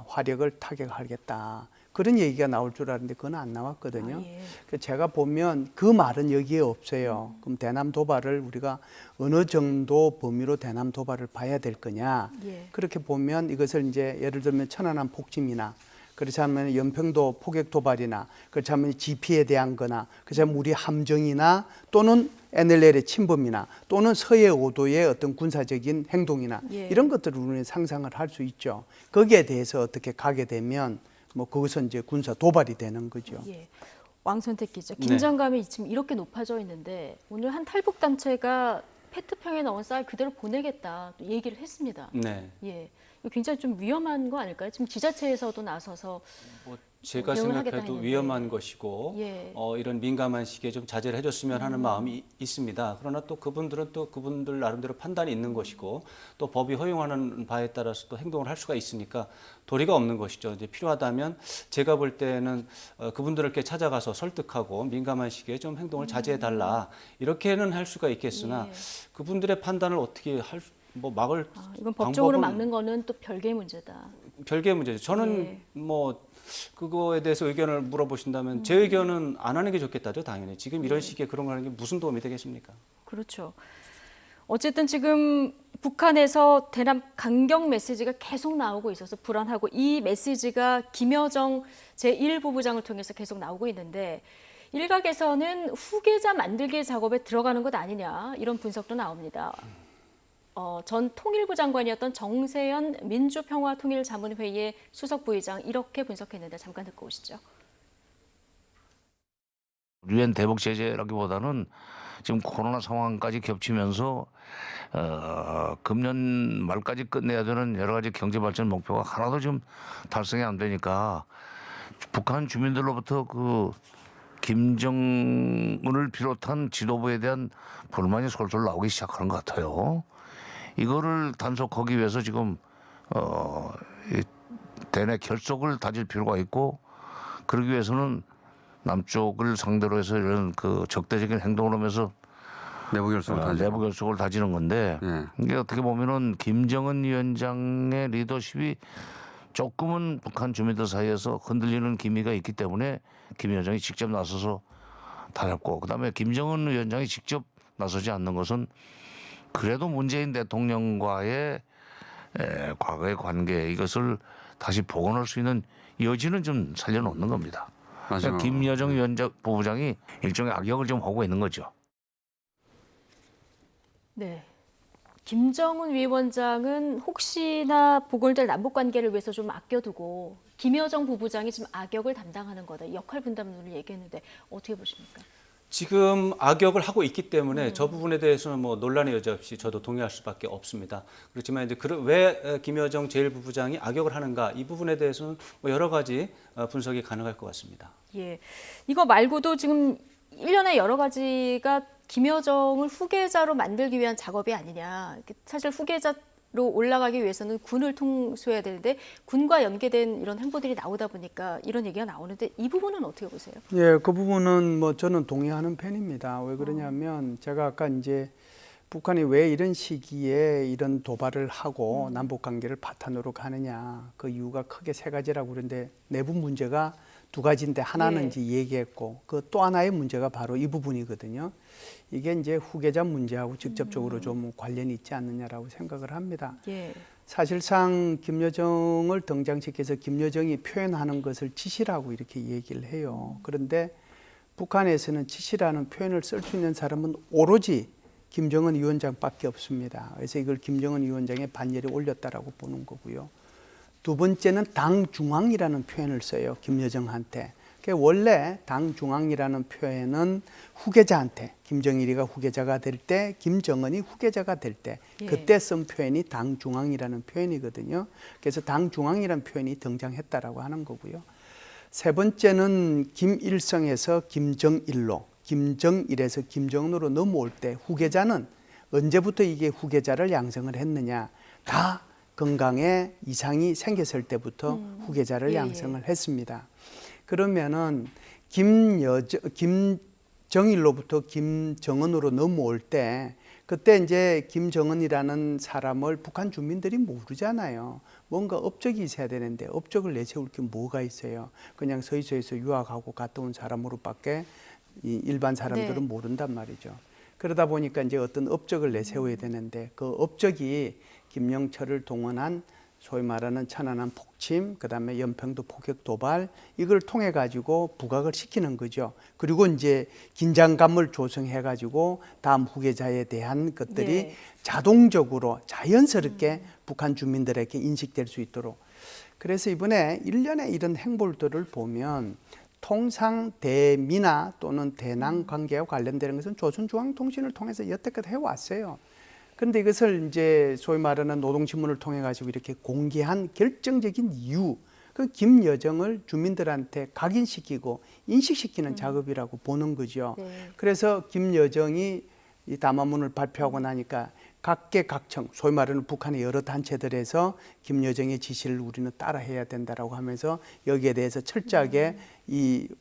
화력을 타격하겠다. 그런 얘기가 나올 줄 알았는데 그건 안 나왔거든요. 예. 그래서 제가 보면 그 말은 여기에 없어요. 그럼 대남 도발을 우리가 어느 정도 범위로 대남 도발을 봐야 될 거냐. 예. 그렇게 보면 이것을 이제 예를 들면 천안함 폭침이나 그렇지 않으면 연평도 포격 도발이나 그렇지 않으면 GP에 대한 거나 그렇지 않으면 우리 함정이나 또는 NLL의 침범이나 또는 서해 5도의 어떤 군사적인 행동이나 예. 이런 것들을 우리는 상상을 할 수 있죠. 거기에 대해서 어떻게 가게 되면 뭐 그것은 이제 군사 도발이 되는 거죠. 예. 왕선택 기자, 긴장감이 지금 이렇게 높아져 있는데 오늘 한 탈북 단체가 페트병에 넣은 쌀 그대로 보내겠다 또 얘기를 했습니다. 네. 예, 이거 굉장히 좀 위험한 거 아닐까요? 지금 지자체에서도 나서서 제가 대응을 하겠다 생각해도 했는데. 위험한 것이고 예. 이런 민감한 시기에 좀 자제를 해줬으면 하는 마음이 있습니다. 그러나 또 그분들은 또 그분들 나름대로 판단이 있는 것이고 또 법이 허용하는 바에 따라서 또 행동을 할 수가 있으니까 도리가 없는 것이죠. 이제 필요하다면 제가 볼 때는 그분들을 이렇게 찾아가서 설득하고 민감한 시기에 좀 행동을 자제해달라 이렇게는 할 수가 있겠으나 예. 그분들의 판단을 어떻게 뭐 막을 이건 법적으로 방법은 막는 거는 또 별개의 문제다. 별개의 문제죠. 저는 예. 뭐 그거에 대해서 의견을 물어보신다면 제 의견은 안 하는 게 좋겠다죠, 당연히. 지금 이런 시기에 그런 거 하는 게 무슨 도움이 되겠습니까? 그렇죠. 어쨌든 지금 북한에서 대남 강경 메시지가 계속 나오고 있어서 불안하고 이 메시지가 김여정 제1부부장을 통해서 계속 나오고 있는데 일각에서는 후계자 만들기 작업에 들어가는 것 아니냐 이런 분석도 나옵니다. 전 통일부 장관이었던 정세현 민주평화통일자문회의의 수석부의장 이렇게 분석했는데 잠깐 듣고 오시죠. 유엔 대북 제재라기보다는 지금 코로나 상황까지 겹치면서 금년 말까지 끝내야 되는 여러 가지 경제 발전 목표가 하나도 지금 달성이 안 되니까 북한 주민들로부터 그 김정은을 비롯한 지도부에 대한 불만이 솔솔 나오기 시작하는 것 같아요. 이거를 단속하기 위해서 지금 이 대내 결속을 다질 필요가 있고 그러기 위해서는 남쪽을 상대로 해서 이런 그 적대적인 행동을 하면서 내부 결속을 다지는 건데 이게 어떻게 보면은 김정은 위원장의 리더십이 조금은 북한 주민들 사이에서 흔들리는 기미가 있기 때문에 김 위원장이 직접 나서서 다잡고 그다음에 김정은 위원장이 직접 나서지 않는 것은 그래도 문재인 대통령과의 과거의 관계 이것을 다시 복원할 수 있는 여지는 좀 살려놓는 겁니다. 그러니까 김여정 위원장 부부장이 일종의 악역을 좀 하고 있는 거죠. 네. 김정은 위원장은 혹시나 복원될 남북 관계를 위해서 좀 아껴두고 김여정 부부장이 지금 악역을 담당하는 거다. 역할 분담론을 얘기했는데 어떻게 보십니까? 지금 악역을 하고 있기 때문에 저 부분에 대해서는 뭐 논란의 여지 없이 저도 동의할 수밖에 없습니다. 그렇지만 이제 왜 김여정 제1부부장이 악역을 하는가 이 부분에 대해서는 뭐 여러 가지 분석이 가능할 것 같습니다. 예. 이거 말고도 지금 일련의 여러 가지가 김여정을 후계자로 만들기 위한 작업이 아니냐. 사실 후계자로 올라가기 위해서는 군을 통수해야 되는데 군과 연계된 이런 행보들이 나오다 보니까 이런 얘기가 나오는데 이 부분은 어떻게 보세요? 예, 그 부분은 뭐 저는 동의하는 편입니다. 왜 그러냐면 제가 아까 이제 북한이 왜 이런 시기에 이런 도발을 하고 남북 관계를 바탕으로 가느냐 그 이유가 크게 세 가지라고 그러는데 내부 문제가 두 가지인데 하나는 예. 이제 얘기했고 그 또 하나의 문제가 바로 이 부분이거든요. 이게 이제 후계자 문제하고 직접적으로 좀 관련이 있지 않느냐라고 생각을 합니다. 예. 사실상 김여정을 등장시켜서 김여정이 표현하는 것을 지시라고 이렇게 얘기를 해요. 그런데 북한에서는 지시라는 표현을 쓸 수 있는 사람은 오로지 김정은 위원장밖에 없습니다. 그래서 이걸 김정은 위원장의 반열에 올렸다라고 보는 거고요. 두 번째는 당 중앙이라는 표현을 써요. 김여정한테. 원래 당 중앙이라는 표현은 후계자한테 김정일이가 후계자가 될 때 김정은이 후계자가 될 때 예. 그때 쓴 표현이 당 중앙이라는 표현이거든요. 그래서 당 중앙이라는 표현이 등장했다라고 하는 거고요. 세 번째는 김일성에서 김정일로 김정일에서 김정은으로 넘어올 때 후계자는 언제부터 이게 후계자를 양성을 했느냐. 다 건강에 이상이 생겼을 때부터 후계자를 예, 양성을 했습니다. 그러면은 김정일로부터 김정은으로 넘어올 때 그때 이제 김정은이라는 사람을 북한 주민들이 모르잖아요. 뭔가 업적이 있어야 되는데 업적을 내세울 게 뭐가 있어요. 그냥 서희소에서 유학하고 갔다 온 사람으로밖에 일반 사람들은 네. 모른단 말이죠. 그러다 보니까 이제 어떤 업적을 내세워야 되는데 그 업적이 김영철을 동원한 소위 말하는 천안함 폭침, 그다음에 연평도 포격 도발 이걸 통해 가지고 부각을 시키는 거죠. 그리고 이제 긴장감을 조성해 가지고 다음 후계자에 대한 것들이 네. 자동적으로 자연스럽게 북한 주민들에게 인식될 수 있도록. 그래서 이번에 일련의 이런 행보들을 보면 통상 대미나 또는 대남 관계와 관련되는 것은 조선중앙통신을 통해서 여태껏 해왔어요. 그런데 이것을 이제 소위 말하는 노동신문을 통해 가지고 이렇게 공개한 결정적인 이유, 그 김여정을 주민들한테 각인시키고 인식시키는 작업이라고 보는 거죠. 네. 그래서 김여정이 이 담화문을 발표하고 나니까 각계각청, 소위 말하는 북한의 여러 단체들에서 김여정의 지시를 우리는 따라해야 된다라고 하면서 여기에 대해서 철저하게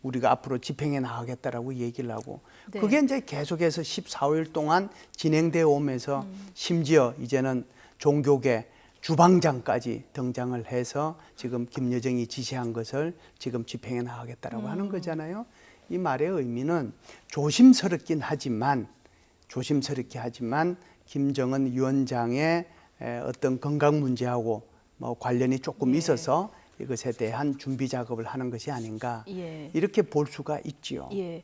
우리가 앞으로 집행해 나가겠다라고 얘기를 하고 네. 그게 이제 계속해서 14일 동안 진행되어 오면서 심지어 이제는 종교계 주방장까지 등장을 해서 지금 김여정이 지시한 것을 지금 집행해 나가겠다라고 하는 거잖아요. 이 말의 의미는 조심스럽게 하지만 김정은 위원장의 어떤 건강 문제하고 뭐 관련이 조금 예. 있어서 이것에 대한 준비 작업을 하는 것이 아닌가 예. 이렇게 볼 수가 있지요. 예.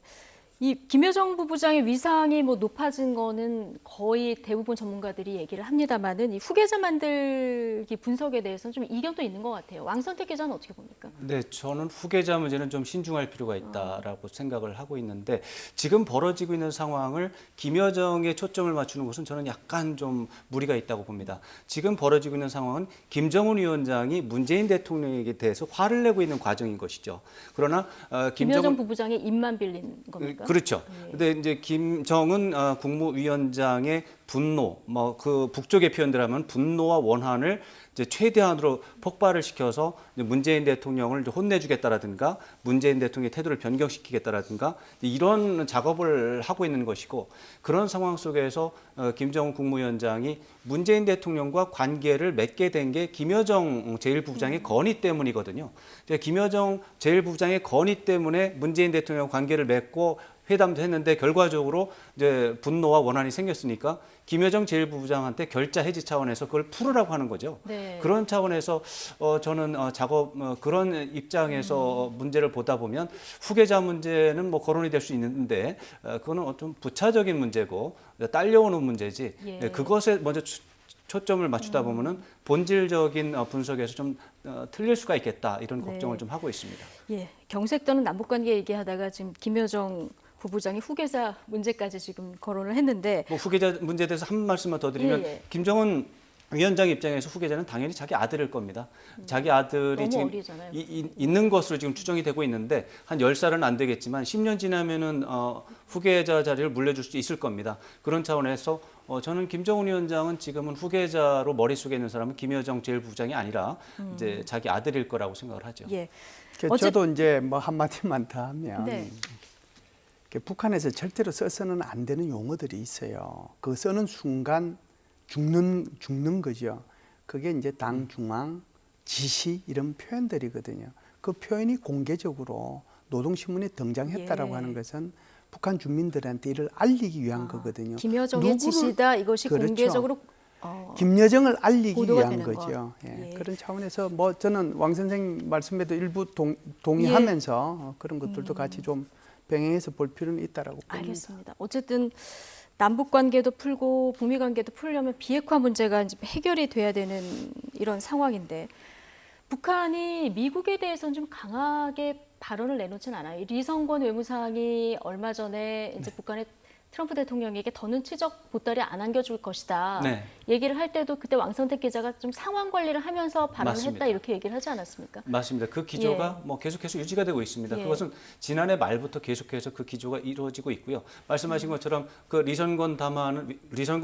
이 김여정 부부장의 위상이 뭐 높아진 거는 거의 대부분 전문가들이 얘기를 합니다만은 이 후계자 만들기 분석에 대해서는 좀 이견도 있는 것 같아요. 왕선택 기자는 어떻게 봅니까? 네, 저는 후계자 문제는 좀 신중할 필요가 있다라고 생각을 하고 있는데 지금 벌어지고 있는 상황을 김여정에 초점을 맞추는 것은 저는 약간 좀 무리가 있다고 봅니다. 지금 벌어지고 있는 상황은 김정은 위원장이 문재인 대통령에게 대해서 화를 내고 있는 과정인 것이죠. 그러나 김여정 부부장의 입만 빌린 겁니까? 그렇죠. 근데 이제 김정은 국무위원장의 분노, 뭐 그 북쪽의 표현들 하면 분노와 원한을 이제 최대한으로 폭발을 시켜서 이제 문재인 대통령을 이제 혼내주겠다라든가 문재인 대통령의 태도를 변경시키겠다라든가 이런 작업을 하고 있는 것이고 그런 상황 속에서 김정은 국무위원장이 문재인 대통령과 관계를 맺게 된 게 김여정 제1부부장의 건의 때문이거든요. 김여정 제1부부장의 건의 때문에 문재인 대통령 관계를 맺고 회담도 했는데 결과적으로 이제 분노와 원한이 생겼으니까 김여정 제1부부장한테 결자 해지 차원에서 그걸 풀으라고 하는 거죠. 네. 그런 차원에서 저는 그런 입장에서 문제를 보다 보면 후계자 문제는 뭐 거론이 될 수 있는데 그거는 좀 부차적인 문제고 딸려오는 문제지. 예. 그것에 먼저 초점을 맞추다 보면은 본질적인 분석에서 좀 틀릴 수가 있겠다 이런 네. 걱정을 좀 하고 있습니다. 예, 경색 또는 남북관계 얘기하다가 지금 김여정 부부장이 후계자 문제까지 지금 거론을 했는데 뭐 후계자 문제에 대해서 한 말씀만 더 드리면 예, 예. 김정은 위원장 입장에서 후계자는 당연히 자기 아들일 겁니다. 자기 아들이 너무 지금 어리잖아요. 있는 것으로 지금 추정이 되고 있는데 한 10살은 안 되겠지만 10년 지나면은 후계자 자리를 물려줄 수 있을 겁니다. 그런 차원에서 저는 김정은 위원장은 지금은 후계자로 머릿속에 있는 사람은 김여정 제1부부장이 아니라 이제 자기 아들일 거라고 생각을 하죠. 예. 저도 이제 뭐 한마디만 더 하면 네. 북한에서 절대로 써서는 안 되는 용어들이 있어요. 그 쓰는 순간 죽는 거죠. 그게 이제 당 중앙 지시 이런 표현들이거든요. 그 표현이 공개적으로 노동신문에 등장했다라고 예. 하는 것은 북한 주민들한테 이를 알리기 위한 거거든요. 김여정의 지시다 이것이 그렇죠. 공개적으로 김여정을 알리기 보도가 위한 되는 거죠. 것. 예. 예. 그런 차원에서 뭐 저는 왕 선생 말씀에도 일부 동의하면서 그런 것들도 같이 좀 병행해서 볼 필요는 있다라고 봅니다. 알겠습니다. 어쨌든 남북 관계도 풀고 북미 관계도 풀려면 비핵화 문제가 이제 해결이 돼야 되는 이런 상황인데 북한이 미국에 대해서는 좀 강하게 발언을 내놓지는 않아요. 리성권 외무상이 얼마 전에 이제 북한의 트럼프 대통령에게 더는 추적 보따리 안 안겨줄 것이다. 네. 얘기를 할 때도 그때 왕선택 기자가 좀 상황 관리를 하면서 발언을 맞습니다. 했다 이렇게 얘기를 하지 않았습니까? 맞습니다. 그 기조가 뭐 계속해서 유지가 되고 있습니다. 예. 그것은 지난해 말부터 계속해서 그 기조가 이루어지고 있고요. 말씀하신 것처럼 그 리선권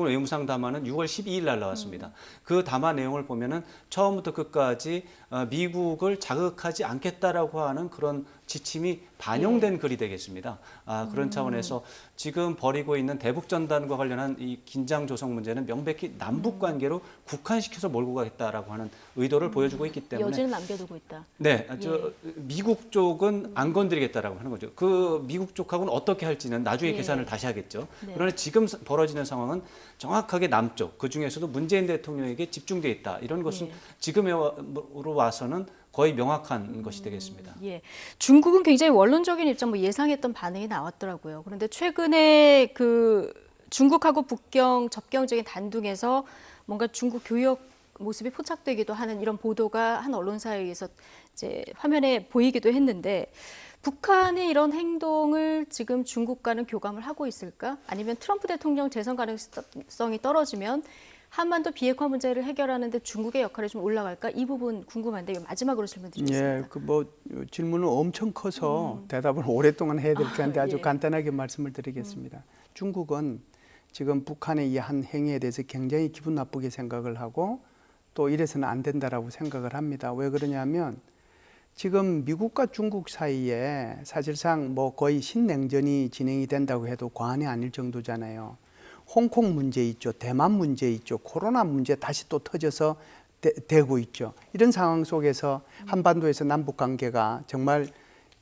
외무상 담화는 6월 12일 날 나왔습니다. 그 담화 내용을 보면은 처음부터 끝까지 미국을 자극하지 않겠다라고 하는 그런 지침이 반영된 글이 되겠습니다. 그런 차원에서 지금 벌이고 있는 대북 전단과 관련한 이 긴장 조성 문제는 명백히 남북 관계로 국한시켜서 몰고 가겠다라고 하는 의도를 보여주고 있기 때문에 여지는 남겨두고 있다. 네, 미국 쪽은 안 건드리겠다라고 하는 거죠. 그 미국 쪽하고는 어떻게 할지는 나중에 예. 계산을 다시 하겠죠. 네. 그러나 지금 벌어지는 상황은 정확하게 남쪽, 그 중에서도 문재인 대통령에게 집중돼 있다. 이런 것은 예. 지금으로 와서는 거의 명확한 것이 되겠습니다. 예, 중국은 굉장히 원론적인 입장, 뭐 예상했던 반응이 나왔더라고요. 그런데 최근에 그 중국하고 북경 접경적인 단둥에서 뭔가 중국 교역 모습이 포착되기도 하는 이런 보도가 한 언론사에 의해서 이제 화면에 보이기도 했는데 북한이 이런 행동을 지금 중국과는 교감을 하고 있을까? 아니면 트럼프 대통령 재선 가능성이 떨어지면 한반도 비핵화 문제를 해결하는 데 중국의 역할이 좀 올라갈까? 이 부분 궁금한데 마지막으로 질문 드리겠습니다. 예, 그 뭐 질문은 엄청 커서 대답을 오랫동안 해야 될 텐데 아주 예. 간단하게 말씀을 드리겠습니다. 중국은 지금 북한의 이 한 행위에 대해서 굉장히 기분 나쁘게 생각을 하고 또 이래서는 안 된다라고 생각을 합니다. 왜 그러냐면 지금 미국과 중국 사이에 사실상 뭐 거의 신냉전이 진행이 된다고 해도 과언이 아닐 정도잖아요. 홍콩 문제 있죠. 대만 문제 있죠. 코로나 문제 다시 또 터져서 되고 있죠. 이런 상황 속에서 한반도에서 남북 관계가 정말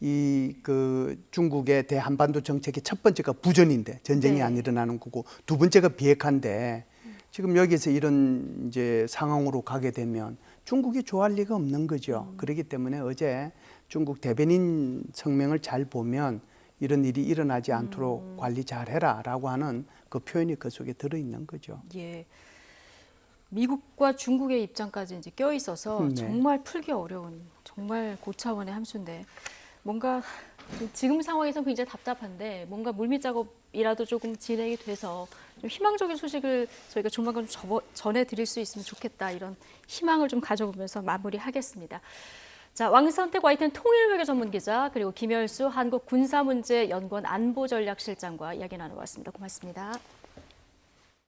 이 그 중국의 대한반도 정책의 첫 번째가 부전인데 전쟁이 네. 안 일어나는 거고 두 번째가 비핵화인데 지금 여기서 이런 이제 상황으로 가게 되면 중국이 좋아할 리가 없는 거죠. 그렇기 때문에 어제 중국 대변인 성명을 잘 보면 이런 일이 일어나지 않도록 관리 잘해라라고 하는 그 표현이 그 속에 들어있는 거죠. 예. 미국과 중국의 입장까지 이제 껴 있어서 네. 정말 풀기 어려운 정말 고차원의 함수인데 뭔가 지금 상황에서 굉장히 답답한데 뭔가 물밑 작업이라도 조금 진행이 돼서 좀 희망적인 소식을 저희가 조만간 좀 전해드릴 수 있으면 좋겠다 이런 희망을 좀 가져보면서 마무리하겠습니다. 자, 왕선택 YTN 통일외교 전문기자 그리고 김열수 한국군사문제연구원 안보전략실장과 이야기 나눠봤습니다. 고맙습니다.